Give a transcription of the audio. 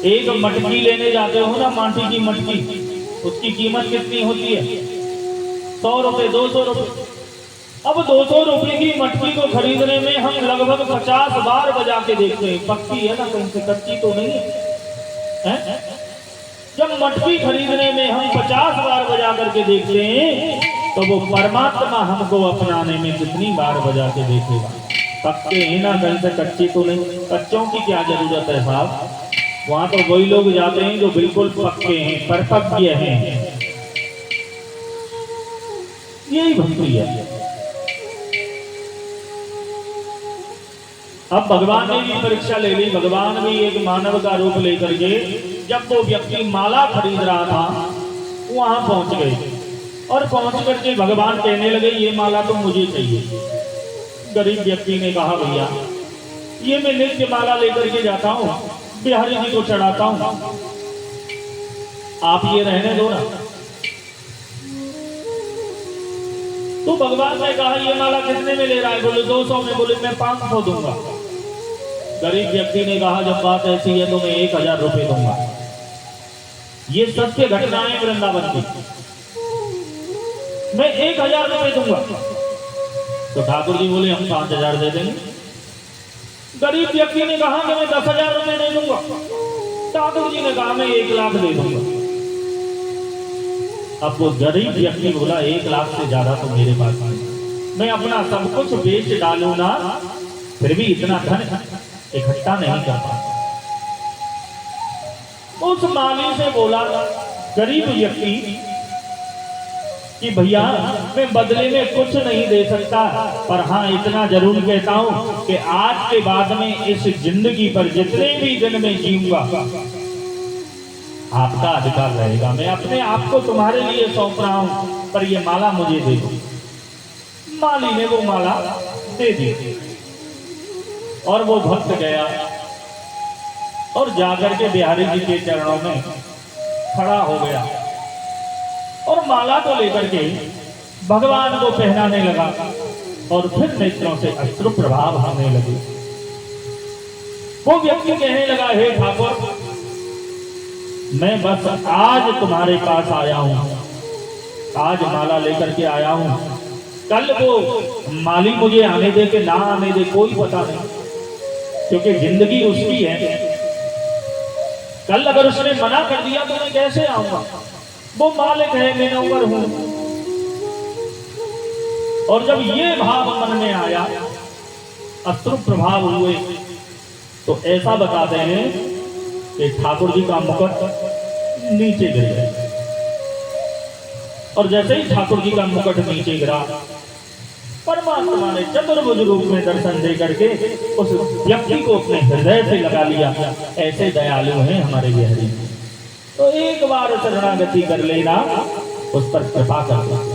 एक मटकी लेने जाते हो ना, माटी की मटकी, उसकी कीमत कितनी होती है? 100 रुपए, 200 रुपए। अब 200 रुपए की मटकी को खरीदने में हम लगभग 50 बार बजा के देखते हैं, पक्की है ना, कहीं से कच्ची तो नहीं है? जब मटकी खरीदने में हम 50 बार बजा करके देखते हैं, तो वो परमात्मा हमको अपनाने में कितनी बार बजा के देखेगा? पक्के हैं ना, कहीं से कच्ची तो नहीं। कच्चों की क्या जरूरत है साहब? वहां तो वही लोग जाते हैं जो बिल्कुल पक्के हैं, परिपक्व हैं। यही भक्ति है। अब भगवान ने भी परीक्षा ले ली। भगवान भी एक मानव का रूप लेकर के जब वो व्यक्ति माला खरीद रहा था वहां पहुंच गए, और पहुंच करके भगवान कहने लगे ये माला तो मुझे चाहिए। गरीब व्यक्ति ने कहा भैया ये मैं नित्य माला लेकर के जाता हूँ, बिहारी जी को चढ़ाता हूँ, आप ये रहने दो ना। तो भगवान ने कहा ये माला कितने में ले रहा है? बोले 200 में। बोले मैं 500 दूंगा। गरीब व्यक्ति ने कहा जब बात ऐसी है तो मैं 1000 रुपए दूंगा। ये सत्य घटनाएं वृंदावन की, मैं 1000 रुपए दूंगा। तो ठाकुर जी बोले हम 5000 दे देंगे। गरीब व्यक्ति ने कहा कि मैं 10,000 रुपए दे दूंगा। ठाकुर जी ने कहा मैं 1 लाख दे दूंगा। अब वो गरीब व्यक्ति बोला 1 लाख से ज्यादा तो मेरे पास नहीं, मैं अपना सब कुछ बेच डालू ना, फिर भी इतना धन इकट्ठा नहीं कर पाता। उस माली से बोला गरीब व्यक्ति कि भैया मैं बदले में कुछ नहीं दे सकता, पर हाँ इतना जरूर कहता हूं कि आज के बाद में इस जिंदगी पर जितने भी दिन में जीऊंगा आपका अधिकार रहेगा। मैं अपने आप को तुम्हारे लिए सौंप रहा हूं, पर ये माला मुझे दे दो। माली ने वो माला दे दी और वो भक्त गया और जाकर के बिहारी जी के चरणों में खड़ा हो गया और माला को लेकर के भगवान को पहनाने लगा, और फिर नेत्रों से अश्रु प्रभाव होने लगे। वो व्यक्ति कहने लगा हे ठाकुर मैं बस आज तुम्हारे पास आया हूं, आज माला लेकर के आया हूं, कल वो माली मुझे आने दे के ना आने दे कोई पता नहीं, क्योंकि जिंदगी उसकी है। कल अगर उसने मना कर दिया तो मैं कैसे आऊंगा? वो मालिक है, मैं नौकर हूं। और जब ये भाव मन में आया, अश्रु प्रभाव हुए, तो ऐसा बताते हैं कि ठाकुर जी का मुकुट नीचे गिर गया, और जैसे ही ठाकुर जी का मुकुट नीचे गिरा, परमात्मा ने चतुर्भुज रूप में दर्शन दे करके उस व्यक्ति को अपने हृदय से लगा लिया। ऐसे दयालु हैं हमारे बिहारी। तो एक बार शरणागति कर लेना, उस पर कृपा कर देना।